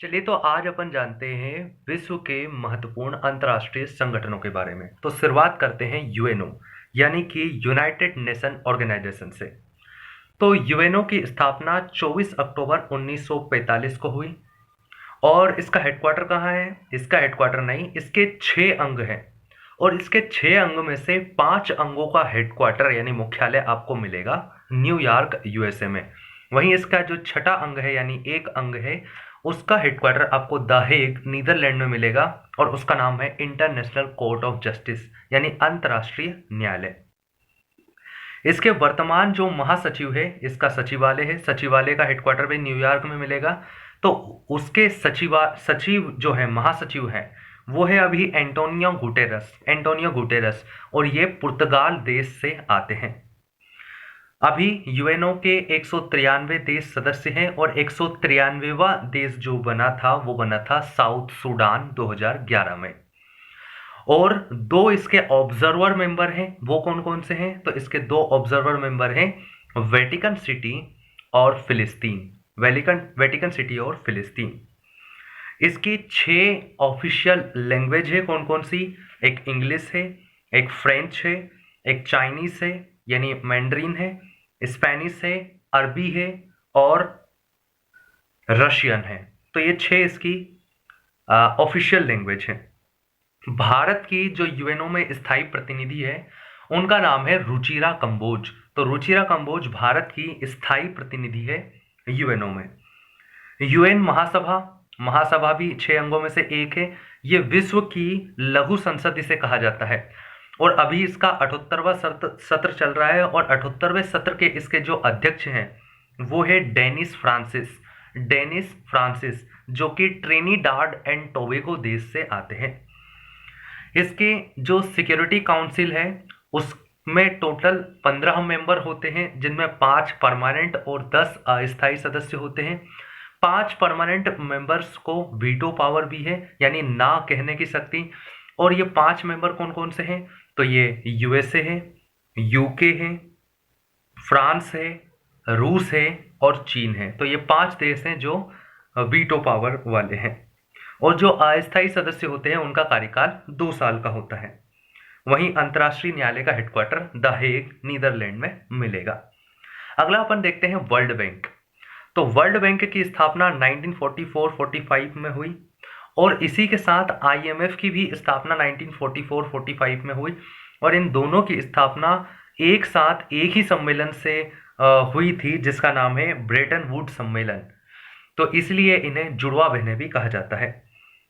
चलिए तो आज अपन जानते हैं विश्व के महत्वपूर्ण अंतर्राष्ट्रीय संगठनों के बारे में। तो शुरुआत करते हैं यूएनओ यानी कि यूनाइटेड नेशन ऑर्गेनाइजेशन से। तो यूएनओ की स्थापना 24 अक्टूबर 1945 को हुई और इसका हेडक्वार्टर कहाँ है? इसका हेडक्वार्टर नहीं, इसके 6 अंग हैं और इसके 6 अंग में से 5 अंगों का हेडक्वार्टर यानी मुख्यालय आपको मिलेगा न्यूयॉर्क यूएसए में। वहीं इसका जो छठा अंग है यानी एक अंग है, उसका हेडक्वार्टर आपको द हेग नीदरलैंड में मिलेगा और उसका नाम है इंटरनेशनल कोर्ट ऑफ जस्टिस यानी अंतर्राष्ट्रीय न्यायालय। इसके वर्तमान जो महासचिव है, इसका सचिवालय है, सचिवालय का हेडक्वार्टर भी न्यूयॉर्क में मिलेगा। तो उसके सचिव जो है, महासचिव है, वो है अभी एंटोनियो गुटेरस और ये पुर्तगाल देश से आते हैं। अभी यूएनओ के 193 देश सदस्य हैं और 193वां देश जो बना था वो बना था साउथ सूडान 2011 में। और 2 इसके ऑब्जर्वर मेंबर हैं। वो कौन कौन से हैं? तो इसके 2 ऑब्जर्वर मेंबर हैं वेटिकन सिटी और फिलिस्तीन। वेटिकन सिटी और फिलिस्तीन। इसकी 6 ऑफिशियल लैंग्वेज है। कौन कौन सी? एक इंग्लिश है, एक फ्रेंच है, एक चाइनीज है यानी मैंड्रीन है, स्पेनिश है, अरबी है और रशियन है। तो ये 6 इसकी ऑफिशियल लैंग्वेज है। भारत की जो यूएनओ में स्थायी प्रतिनिधि है उनका नाम है रुचिरा कंबोज। तो रुचिरा कंबोज भारत की स्थायी प्रतिनिधि है यूएनओ में। यूएन महासभा, महासभा भी 6 अंगों में से एक है। ये विश्व की लघु संसद इसे कहा जाता है और अभी इसका 78वां सत्र चल रहा है और 78वें सत्र के इसके जो अध्यक्ष हैं वो है डेनिस फ्रांसिस, जो कि ट्रिनिडाड एंड टोबैगो देश से आते हैं। इसके जो सिक्योरिटी काउंसिल है उसमें टोटल 15 मेंबर होते हैं, जिनमें 5 परमानेंट और 10 अस्थायी सदस्य होते हैं। 5 परमानेंट मेंबर्स को वीटो पावर भी है यानी ना कहने की शक्ति। और ये 5 मेंबर कौन कौन से हैं? तो ये यूएसए है, यूके है, फ्रांस है, रूस है और चीन है। तो ये 5 देश हैं जो वीटो पावर वाले हैं। और जो अस्थायी सदस्य होते हैं उनका कार्यकाल 2 साल का होता है। वहीं अंतर्राष्ट्रीय न्यायालय का हेडक्वार्टर द हेग नीदरलैंड में मिलेगा। अगला अपन देखते हैं वर्ल्ड बैंक। तो वर्ल्ड बैंक की स्थापना 1944-45 में हुई और इसी के साथ आईएमएफ की भी स्थापना 1944-45 में हुई और इन दोनों की स्थापना एक साथ एक ही सम्मेलन से हुई थी जिसका नाम है ब्रेटन वुड्स सम्मेलन। तो इसलिए इन्हें जुड़वा बहनें भी कहा जाता है।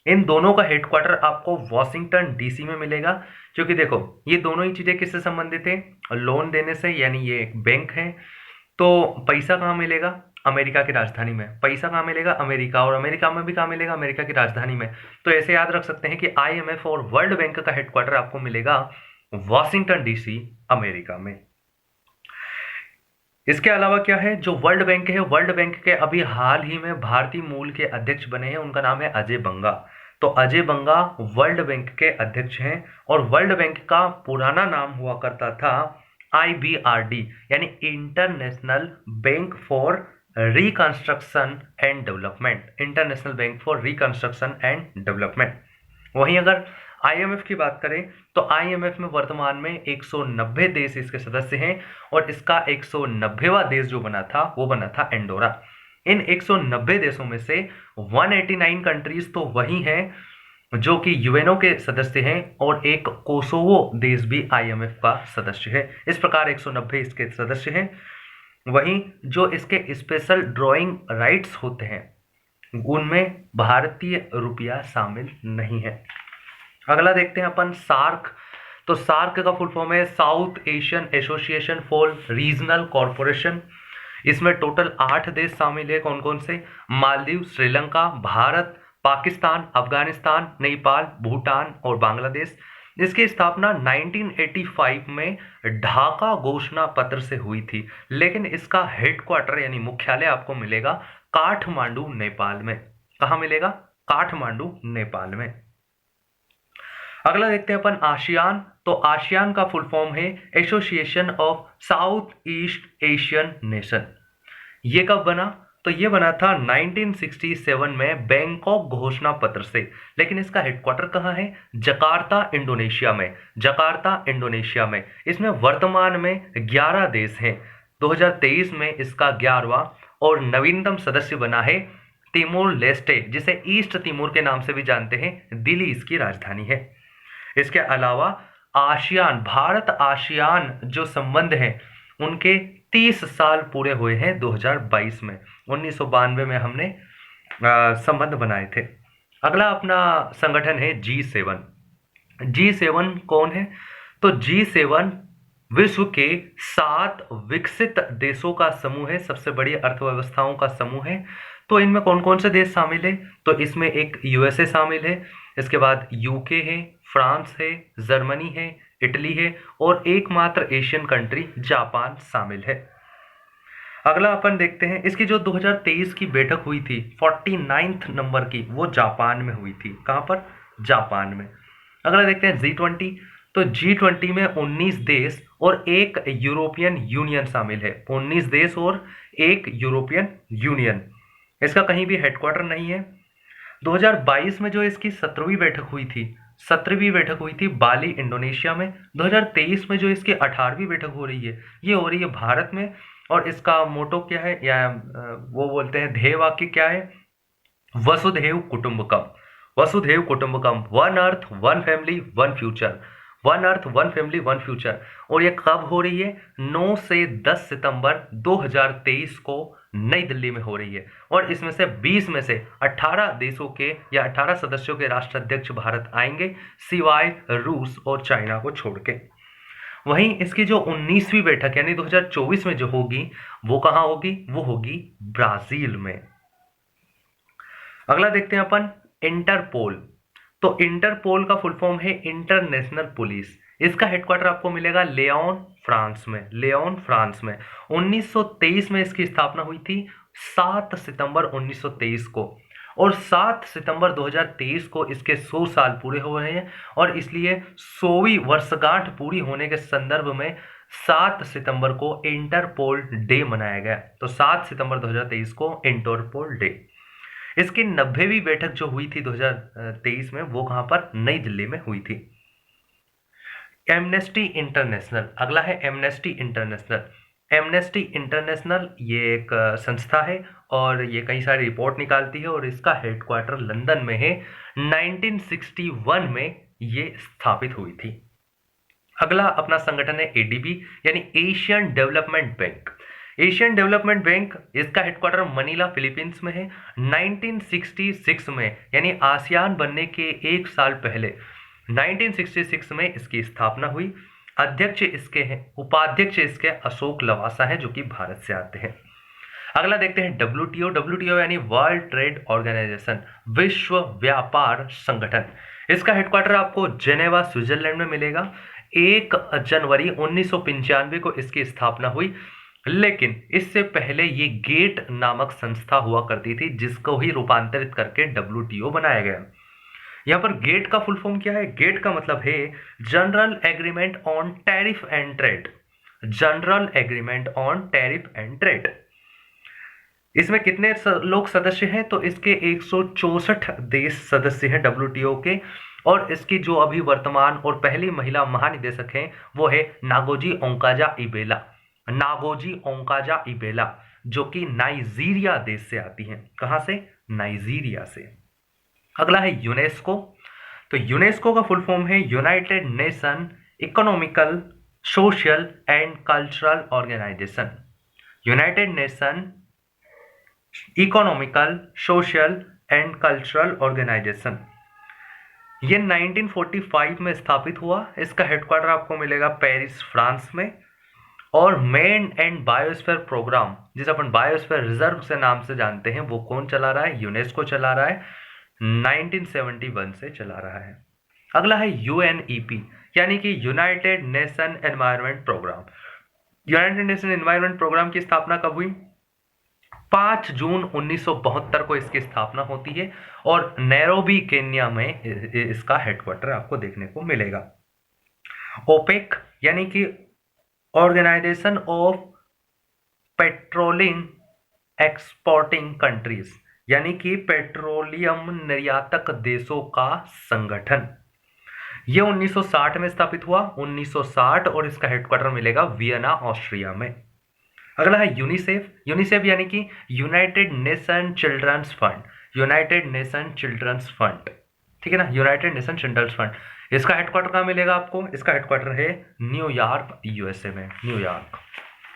इन दोनों का हेडक्वार्टर आपको वॉशिंगटन डीसी में मिलेगा, क्योंकि देखो ये दोनों ही चीजें किससे संबंधित है? लोन देने से, यानी ये एक बैंक है। तो पैसा कहाँ मिलेगा? अमेरिका की राजधानी में। पैसा कहाँ मिलेगा? अमेरिका। और अमेरिका में भी कहाँ मिलेगा? अमेरिका की राजधानी में। तो ऐसे याद रख सकते हैं कि आईएमएफ और वर्ल्ड बैंक का हेडक्वार्टर आपको मिलेगा वॉशिंगटन डीसी, अमेरिका में। इसके अलावा क्या है, जो वर्ल्ड बैंक है, वर्ल्ड बैंक के अभी हाल ही में भारतीय मूल के अध्यक्ष बने हैं, उनका नाम है अजय बंगा। तो अजय बंगा वर्ल्ड बैंक के अध्यक्ष हैं और वर्ल्ड बैंक का पुराना नाम हुआ करता था आईबीआरडी यानी international bank for reconstruction and development. International bank for reconstruction and development. वहीं अगर आईएमएफ की बात करें तो आईएमएफ में वर्तमान में 190 देश इसके सदस्य हैं और इसका 190वां देश जो बना था वो बना था एंडोरा। इन 190 देशों में से 189 कंट्रीज तो वही हैं जो कि यूएनओ के सदस्य हैं और एक कोसोवो देश भी आईएमएफ का सदस्य है। इस प्रकार 190 इसके सदस्य हैं। वहीं जो इसके स्पेशल ड्राइंग राइट्स होते हैं उनमें भारतीय रुपया शामिल नहीं है। अगला देखते हैं अपन सार्क। तो सार्क का फुल फॉर्म है south Asian association for regional corporation. इसमें टोटल 8 देश शामिल है। कौन कौन से? मालदीव, श्रीलंका, भारत, पाकिस्तान, अफगानिस्तान, नेपाल, भूटान और बांग्लादेश। इसकी स्थापना 1985 में ढाका घोषणा पत्र से हुई थी, लेकिन इसका हेडक्वार्टर यानी मुख्यालय आपको मिलेगा काठमांडू, नेपाल में। कहाँ मिलेगा? काठमांडू, नेपाल में। अगला देखते हैं अपन आसियान। तो आसियान का फुल फॉर्म है association of south east Asian nation. ये कब बना? तो ये बना था 1967 में बैंकॉक घोषणा पत्र से, लेकिन इसका हेडक्वार्टर कहाँ है? जकार्ता इंडोनेशिया में। जकार्ता इंडोनेशिया में। इसमें वर्तमान में 11 देश हैं। 2023 में इसका 11वां और नवीनतम सदस्य बना है तिमोर लेस्टे, जिसे ईस्ट तिमोर के नाम से भी जानते हैं। दिल्ली इसकी राजधानी है। इसके अलावा आसियान, भारत आसियान जो संबंध हैं उनके 30 साल पूरे हुए हैं 2022 में। 1992 में हमने संबंध बनाए थे। अगला अपना संगठन है G7। G7 कौन है? तो G7 विश्व के 7 विकसित देशों का समूह है, सबसे बड़ी अर्थव्यवस्थाओं का समूह है। तो इनमें कौन कौन से देश शामिल है? तो इसमें एक यूएसए शामिल है, इसके बाद यूके है, फ्रांस है, जर्मनी है, इटली है और एकमात्र एशियन कंट्री जापान शामिल है। अगला अपन देखते हैं, इसकी जो 2023 की बैठक हुई थी 49th नंबर की, वो जापान में हुई थी। कहाँ पर? जापान में। अगला देखते हैं G20। तो G20 में 19 देश और एक यूरोपियन यूनियन शामिल है। 19 देश और एक यूरोपियन यूनियन। इसका कहीं भी हेडक्वार्टर नहीं है। 2022 में जो इसकी 17वीं बैठक हुई थी, 17वीं बैठक हुई थी बाली इंडोनेशिया में। 2023 में जो इसकी 18वीं बैठक हो रही है, ये हो रही है भारत में। और इसका मोटो क्या है, या वो बोलते हैं ध्येय वाक्य क्या है? Vasudhaiva Kutumbakam. Vasudhaiva Kutumbakam, one earth one family one future. One earth one family one future. और ये कब हो रही है? 9 से 10 सितंबर 2023 को नई दिल्ली में हो रही है। और इसमें से 20 में से 18 देशों के या 18 सदस्यों के राष्ट्राध्यक्ष भारत आएंगे, सिवाय रूस और चाइना को छोड़ के। वहीं इसकी जो 19वीं बैठक यानी 2024 में जो होगी, वो कहाँ होगी? वो होगी ब्राजील में। अगला देखते हैं अपन इंटरपोल। तो इंटरपोल का फुल फॉर्म है इंटरनेशनल पुलिस। इसका हेडक्वार्टर आपको मिलेगा लियोन, फ्रांस में। लियोन, फ्रांस में। 1923 में इसकी स्थापना हुई थी, 7 सितंबर 1923 को। और 7 सितंबर 2023 को इसके 100 साल पूरे हो रहे हैं। और इसलिए 100वीं वर्षगांठ पूरी होने के संदर्भ में 7 सितंबर को इंटरपोल डे मनाया गया। तो 7 सितंबर 2023 को इंटरपोल डे। इसकी 90वीं बैठक जो हुई थी 2023 में, वो कहां पर? नई दिल्ली में हुई थी। Amnesty international. अगला है एमनेस्टी इंटरनेशनल। एमनेस्टी इंटरनेशनल ये एक संस्था है और ये कई सारी रिपोर्ट निकालती है और इसका हेडक्वार्टर लंदन में है। 1961 में ये स्थापित हुई थी। अगला अपना संगठन है एडीबी यानी Asian development bank. Asian development bank, इसका हेडक्वार्टर मनीला फिलीपींस में है। 1966 में यानी आसियान बनने के एक साल पहले 1966 में इसकी स्थापना हुई। अध्यक्ष इसके हैं, उपाध्यक्ष इसके अशोक लवासा हैं जो कि भारत से आते हैं। अगला देखते हैं डब्ल्यूटीओ। डब्ल्यूटीओ यानी वर्ल्ड ट्रेड ऑर्गेनाइजेशन, विश्व व्यापार संगठन। इसका हेडक्वार्टर आपको जेनेवा, स्विट्जरलैंड में मिलेगा। 1 जनवरी 1995 को इसकी स्थापना हुई, लेकिन इससे पहले ये गेट नामक संस्था हुआ करती थी, जिसको ही रूपांतरित करके डब्ल्यूटीओ बनाया गया। यहां पर गेट का फुल फॉर्म क्या है? गेट का मतलब है general agreement on tariff and trade. General agreement on tariff and trade. इसमें कितने लोग सदस्य हैं? तो इसके 164 देश सदस्य हैं डब्ल्यूटीओ के। और इसकी जो अभी वर्तमान और पहली महिला महानिदेशक हैं वो है नागोजी ओंकाजा इबेला। नागोजी ओंकाजा इबेला, जो कि नाइजीरिया देश से आती हैं। कहां से? नाइजीरिया से। अगला है यूनेस्को। तो यूनेस्को का फुल फॉर्म है united nation economical, social and cultural organisation. United nation economical, social and cultural organisation. ये 1945 में स्थापित हुआ। इसका हेडक्वार्टर आपको मिलेगा पेरिस, फ्रांस में। और मेन एंड बायोस्फीयर प्रोग्राम, जिसे अपन बायोस्फीयर रिजर्व से नाम से जानते हैं, वो कौन चला रहा है? यूनेस्को चला रहा है। 1971 से चला रहा है। अगला है यूएनईपी यानी कि united nation environment programme. United nation environment programme की स्थापना कब हुई? 5 जून 1972 को इसकी स्थापना होती है और नैरोबी, केन्या में इसका हेडक्वार्टर आपको देखने को मिलेगा। ओपेक यानी कि organisation of patrolling exporting countries, यानी कि पेट्रोलियम निर्यातक देशों का संगठन। ये 1960 में स्थापित हुआ, 1960, और इसका हेडक्वार्टर मिलेगा वियना, ऑस्ट्रिया में। अगला है यूनिसेफ। यूनिसेफ यानी कि united nation children's fund, united nation children's fund, ठीक है ना, यूनाइटेड नेशन चिल्ड्रंस फंड। इसका हेडक्वार्टर कहाँ मिलेगा आपको? इसका हेडक्वार्टर है न्यूयॉर्क, यूएसए में, न्यूयॉर्क।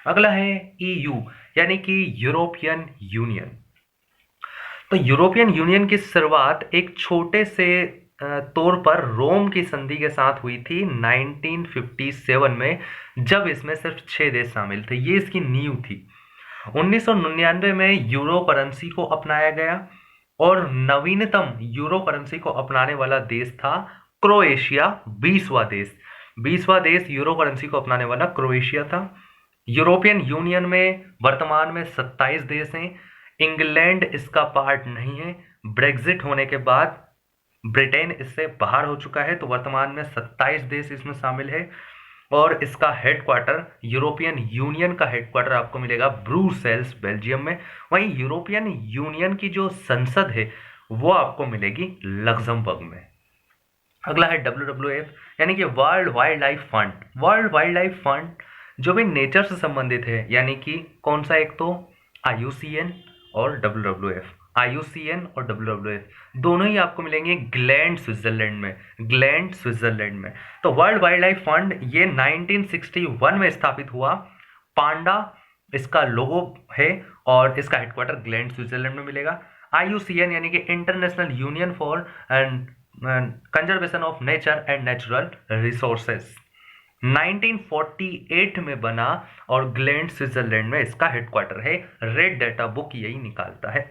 अगला है ईयू, यानी कि यूरोपियन यूनियन। तो यूरोपियन यूनियन की शुरुआत एक छोटे से तौर पर रोम की संधि के साथ हुई थी 1957 में, जब इसमें सिर्फ 6 देश शामिल थे। ये इसकी नींव थी। 1999 में यूरो करेंसी को अपनाया गया, और नवीनतम यूरो करेंसी को अपनाने वाला देश था क्रोएशिया, 20वां देश यूरो करेंसी को अपनाने वाला क्रोएशिया था। यूरोपियन यूनियन में वर्तमान में 27 देश हैं। इंग्लैंड इसका पार्ट नहीं है। ब्रेग्जिट होने के बाद ब्रिटेन इससे बाहर हो चुका है, तो वर्तमान में 27 देश इसमें शामिल है। और इसका हेडक्वार्टर, यूरोपियन यूनियन का हेडक्वार्टर आपको मिलेगा ब्रुसेल्स, बेल्जियम में। वहीं यूरोपियन यूनियन की जो संसद है वो आपको मिलेगी लग्जमबर्ग में। अगला है WWF, यानी कि world wild life fund. World wild life fund जो भी नेचर से संबंधित है, यानी कि कौन सा? एक तो IUCN और WWF। IUCN और WWF दोनों ही आपको मिलेंगे ग्लैंड, स्विट्जरलैंड में, ग्लैंड, स्विट्जरलैंड में। तो वर्ल्ड वाइल्ड लाइफ फंड ये 1961 में स्थापित हुआ। पांडा इसका लोगो है, और इसका हेडक्वार्टर ग्लैंड, स्विट्जरलैंड में मिलेगा। IUCN यानी कि international union for conservation of nature and natural resources, 1948 में बना, और ग्लैंड, स्विट्जरलैंड में इसका हेडक्वार्टर है। रेड डेटा बुक यही निकालता है।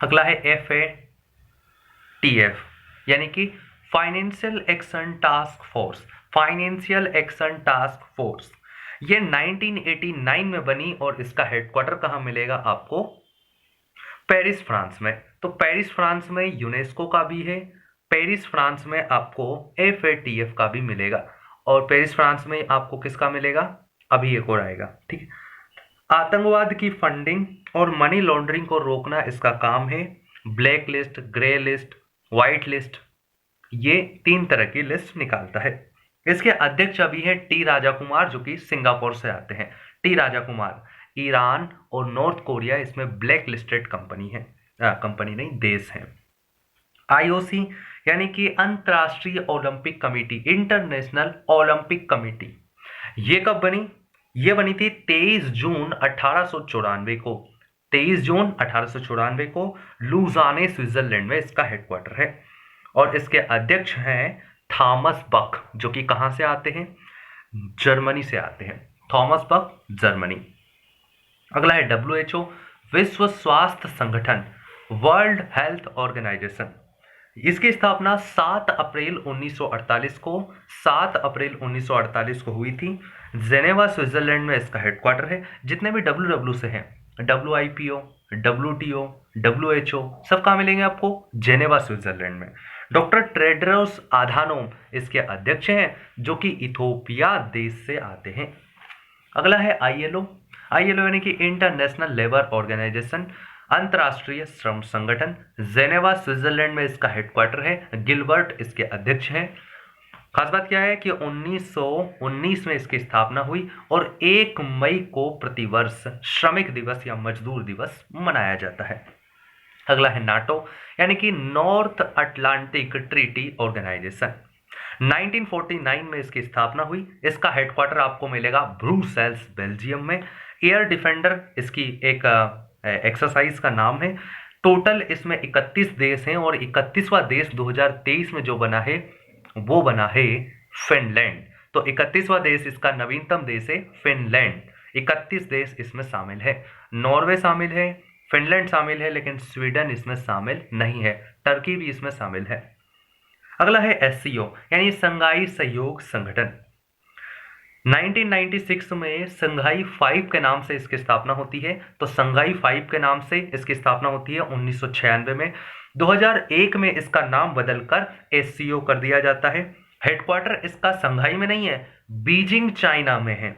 अगला है FATF, यानी कि financial action task force, financial action task force. ये 1989 में बनी, और इसका हेडक्वार्टर कहाँ मिलेगा आपको? पेरिस, फ्रांस में। तो पेरिस, फ्रांस में यूनेस्को का भी है, पेरिस, फ्रांस में आपको FATF का भी मिलेगा, और पेरिस, फ्रांस में आपको किसका मिलेगा? अभी एक और आएगा, ठीक है। आतंकवाद की फंडिंग और मनी लॉन्ड्रिंग को रोकना इसका काम है। Black list, grey list, white list, ये 3 तरह की लिस्ट निकालता है। इसके अध्यक्ष अभी हैं टी राजा कुमार, जो कि सिंगापुर से आते हैं। टी राजा कुमार। ईरान और नॉर्थ कोरिया इसमें ब्लैक लिस्टेड कंपनी है, कंपनी नहीं, देश है। IOC यानी कि अंतर्राष्ट्रीय Olympic committee, international Olympic committee, ये कब बनी? ये बनी थी 23 जून 1894 को, 23 जून 1894 को लुज़ाने, स्विट्जरलैंड में इसका हेडक्वार्टर है। और इसके अध्यक्ष हैं थॉमस बक, जो कि कहां से आते हैं? जर्मनी से आते हैं। थॉमस बक, जर्मनी। अगला है WHO, विश्व स्वास्थ्य संगठन, वर्ल्ड हेल्थ ऑर्गेनाइजेशन। इसकी स्थापना 7 अप्रैल 1948 को, 7 अप्रैल 1948 को हुई थी। जेनेवा, स्विट्जरलैंड में इसका हेडक्वार्टर है। जितने भी WHO से हैं, WIPO, WTO, WHO, सब कहाँ मिलेंगे आपको? जेनेवा, स्विट्जरलैंड में। डॉक्टर टेड्रोस अधानोम इसके अध्यक्ष हैं, जो कि इथोपिया देश से आते हैं। अगला है ILO, यानी कि इंटरनेशनल लेबर ऑर्गेनाइजेशन, अंतर्राष्ट्रीय श्रम संगठन। जेनेवा, स्विट्जरलैंड में इसका हेडक्वार्टर है। गिलबर्ट इसके अध्यक्ष हैं। खास बात क्या है कि 1919 में इसकी स्थापना हुई, और 1 मई को प्रतिवर्ष श्रमिक दिवस या मजदूर दिवस मनाया जाता है। अगला है नाटो, यानी कि नॉर्थ अटलांटिक ट्रीटी ऑर्गेनाइजेशन। 1949 में इसकी स्थापना हुई। इसका हेडक्वार्टर आपको मिलेगा ब्रुसेल्स, बेल्जियम में। एयर डिफेंडर इसकी एक एक्सरसाइज का नाम है। टोटल इसमें 31 देश हैं, और 31वां देश 2023 में जो बना है वो बना है फिनलैंड। तो 31वां देश इसका नवीनतम देश है फिनलैंड। 31 देश इसमें शामिल है। नॉर्वे शामिल है, फिनलैंड शामिल है, लेकिन स्वीडन इसमें शामिल नहीं है। टर्की भी इसमें शामिल है। अगला है SCO, यानी संघाई सहयोग संगठन। 1996 में संघाई 5 के नाम से इसकी स्थापना होती है। तो संघाई 5 के नाम से इसकी स्थापना होती है 1996 में। 2001 में इसका नाम बदलकर SCO कर दिया जाता है। हेडक्वार्टर इसका संघाई में नहीं है, बीजिंग, चाइना में है।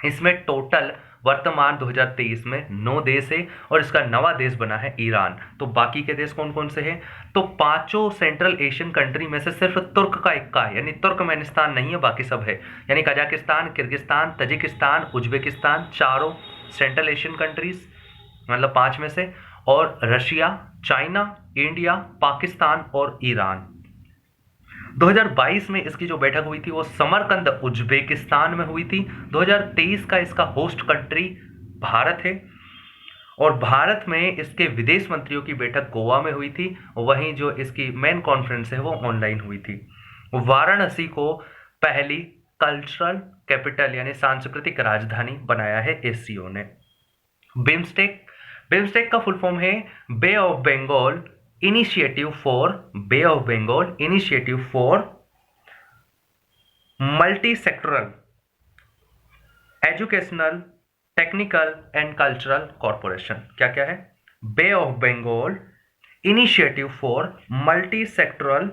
इसमें टोटल वर्तमान 2023 में 9 देश है और इसका नवा देश बना है ईरान। तो बाकी के देश कौन कौन से हैं? तो पांचों सेंट्रल एशियन कंट्री में से सिर्फ तुर्क का इक्का है, यानी तुर्कमेनिस्तान नहीं है, बाकी सब है। यानी कजाकिस्तान, किर्गिस्तान, तजिकिस्तान, उज्बेकिस्तान, चारों सेंट्रल एशियन कंट्रीज मतलब 5 में से, और रशिया, चाइना, इंडिया, पाकिस्तान और ईरान। 2022 में इसकी जो बैठक हुई थी वो समरकंद उज्बेकिस्तान में हुई थी। 2023 का इसका होस्ट कंट्री भारत है और भारत में इसके विदेश मंत्रियों की बैठक गोवा में हुई थी। वहीं जो इसकी मेन कॉन्फ्रेंस है वो ऑनलाइन हुई थी। वाराणसी को पहली कल्चरल कैपिटल यानी सांस्कृतिक राजधानी बनाया है एससीओ ने। बिम्स्टेक, बिम्स्टेक का फुल फॉर्म है bay of Bengal initiative for multi sectoral educational technical and cultural corporation. क्या क्या है? Bay of Bengal initiative for multi sectoral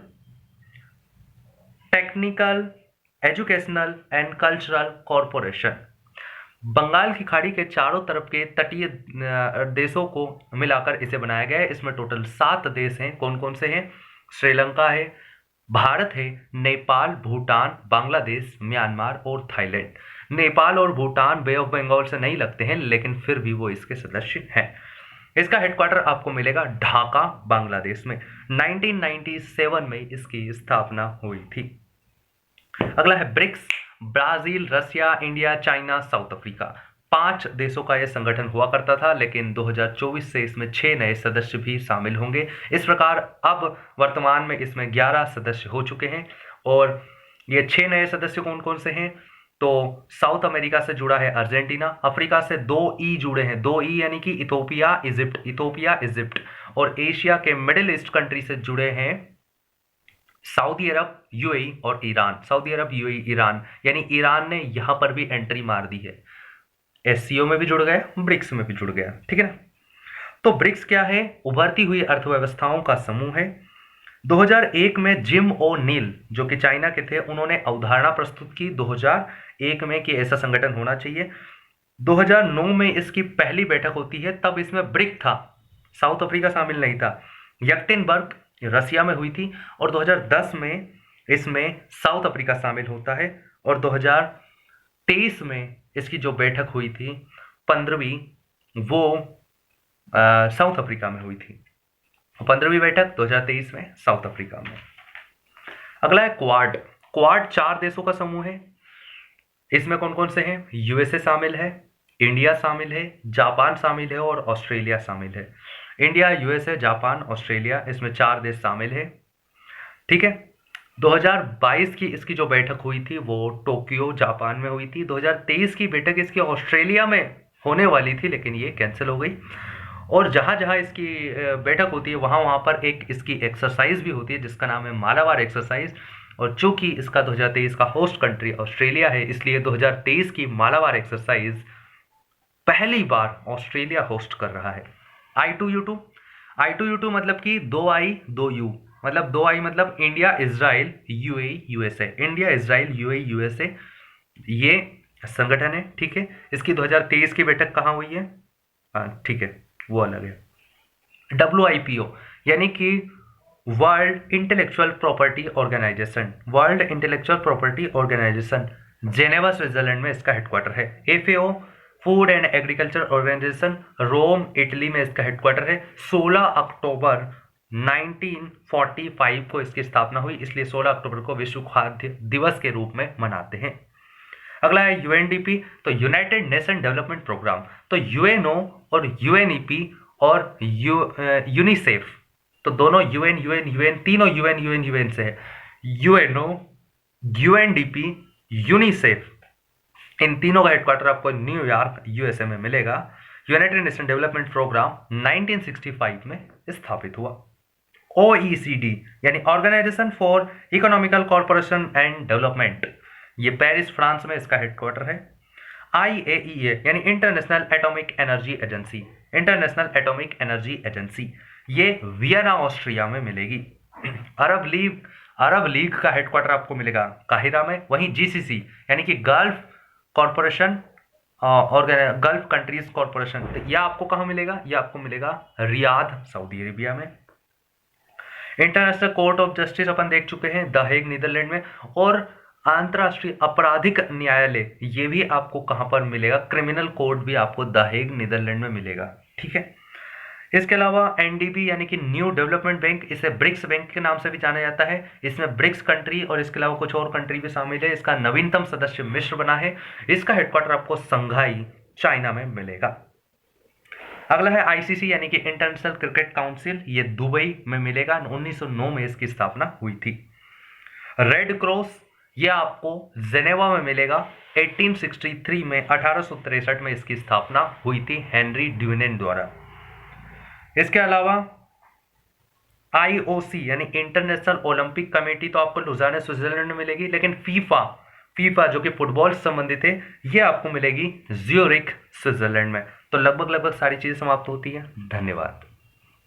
technical educational and cultural corporation. Bengal की खाड़ी के चारों तरफ के तटीय देशों को मिलाकर इसे बनाया गया है। इसमें टोटल 7 देश हैं। कौन कौन से हैं? श्रीलंका है, भारत है, नेपाल, भूटान, बांग्लादेश, म्यांमार और थाईलैंड। नेपाल और भूटान बे ऑफ बंगाल से नहीं लगते हैं लेकिन फिर भी वो इसके सदस्य हैं। इसका हेडक्वार्टर आपको मिलेगा ढाका, बांग्लादेश में। 1997 में इसकी स्थापना हुई थी। अगला है BRICS, Brazil, Russia, India, China, South Africa. 5 देशों का यह संगठन हुआ करता था लेकिन 2024 से इसमें 6 नए सदस्य भी शामिल होंगे। इस प्रकार अब वर्तमान में इसमें 11 सदस्य हो चुके हैं और ये 6 नए सदस्य कौन कौन से हैं? तो साउथ अमेरिका से जुड़ा है अर्जेंटीना, अफ्रीका से 2 ई जुड़े हैं, 2 ई यानी कि इथोपिया, इजिप्ट, और एशिया के मिडिल ईस्ट कंट्री से जुड़े हैं सऊदी अरब, यूएई और ईरान। सऊदी अरब, यूएई, ईरान, यानी ईरान ने यहां पर भी एंट्री मार दी है। एससीओ में भी जुड़ गया, ब्रिक्स में भी जुड़ गया, ठीक है ना। तो ब्रिक्स क्या है? उभरती हुई अर्थव्यवस्थाओं का समूह है। 2001 में जिम ओ नील जो कि चाइना के थे उन्होंने अवधारणा प्रस्तुत की 2001 में कि ऐसा संगठन होना चाहिए। 2009 में इसकी पहली बैठक होती है, तब इसमें ब्रिक था, साउथ अफ्रीका शामिल नहीं था। यक्टेनबर्ग रसिया में हुई थी और 2010 में इसमें साउथ अफ्रीका शामिल होता है और 2023 में इसकी जो बैठक हुई थी 15वीं, वो साउथ अफ्रीका में हुई थी। 15वीं बैठक 2023 में साउथ अफ्रीका में। अगला है क्वाड। क्वाड 4 देशों का समूह है। इसमें कौन कौन से हैं? यूएसए शामिल है, इंडिया शामिल है, जापान शामिल है और ऑस्ट्रेलिया शामिल है। इंडिया, यूएसए, जापान, ऑस्ट्रेलिया, इसमें 4 देश शामिल है, ठीक है। 2022 की इसकी जो बैठक हुई थी वो टोक्यो, जापान में हुई थी। 2023 की बैठक इसकी ऑस्ट्रेलिया में होने वाली थी लेकिन ये कैंसिल हो गई। और जहां जहां इसकी बैठक होती है वहां वहां पर एक इसकी एक्सरसाइज भी होती है जिसका नाम है मालाबार एक्सरसाइज। और चूंकि इसका 2023 का होस्ट कंट्री ऑस्ट्रेलिया है इसलिए 2023 की मालाबार एक्सरसाइज पहली बार ऑस्ट्रेलिया होस्ट कर रहा है। I2U2 मतलब कि 2I 2U, मतलब 2I मतलब India, Israel, UAE, USA. India, Israel, UAE, USA ये संगठन है, ठीक है। इसकी 2023 की बैठक कहाँ हुई है? ठीक है, वो अलग है। WIPO यानी कि world intellectual property organisation, world intellectual property organisation Geneva, Switzerland में इसका हेडक्वार्टर है। FAO food and agriculture organisation Rome, Italy में इसका हेडक्वार्टर है। 16 अक्टूबर 1945 को इसकी स्थापना हुई, इसलिए 16 अक्टूबर को विश्व खाद्य दिवस के रूप में मनाते हैं। अगला है UNDP, तो यूनाइटेड नेशन डेवलपमेंट प्रोग्राम। तो UNO और UNEP और यूनिसेफ, तो दोनों UN तीनों UN से है। UNO, UNDP, यूनिसेफ, इन तीनों का हेडक्वार्टर आपको न्यूयॉर्क, यूएसए में मिलेगा। यूनाइटेड नेशन डेवलपमेंट प्रोग्राम 1965 में स्थापित हुआ। OECD यानी organisation for economical corporation and development, ये पेरिस, फ्रांस में इसका हेडक्वार्टर है। IAEA यानी international atomic energy agency, international atomic energy agency, Vienna वियना, ऑस्ट्रिया में मिलेगी। अरब लीग का हेडक्वार्टर आपको मिलेगा काहिरा में। वहीं GCC यानी कि गल्फ कॉर्पोरेशन और गल्फ कंट्रीज कॉरपोरेशन, तो यह आपको कहाँ मिलेगा? यह आपको मिलेगा रियाद, सऊदी अरेबिया में। इंटरनेशनल कोर्ट ऑफ जस्टिस अपन देख चुके हैं, द हेग नीदरलैंड में। और अंतर्राष्ट्रीय आपराधिक न्यायालय, ये भी आपको कहाँ पर मिलेगा? क्रिमिनल कोर्ट भी आपको द हेग नीदरलैंड में मिलेगा, ठीक है। इसके अलावा एनडीबी यानी कि न्यू डेवलपमेंट बैंक, इसे ब्रिक्स बैंक के नाम से भी जाना जाता है। इसमें ब्रिक्स कंट्री और इसके अलावा कुछ और कंट्री भी शामिल है। इसका नवीनतम सदस्य मिस्र बना है। इसका हेडक्वार्टर आपको संघाई, चाइना में मिलेगा। अगला है आईसीसी यानी कि इंटरनेशनल क्रिकेट काउंसिल, ये दुबई में मिलेगा। 1909 में इसकी स्थापना हुई थी। रेड क्रॉस, ये आपको जेनेवा में मिलेगा। 1863 में 1863 में इसकी स्थापना हुई थी हेनरी ड्यूनेन द्वारा। इसके अलावा आईओसी यानी इंटरनेशनल ओलंपिक कमेटी, तो आपको लुज़ाना स्विट्जरलैंड में मिलेगी। लेकिन फीफा जो कि फुटबॉल से संबंधित है, ये आपको मिलेगी ज्यूरिख स्विट्जरलैंड में। तो लगभग सारी चीजें समाप्त होती हैं। धन्यवाद।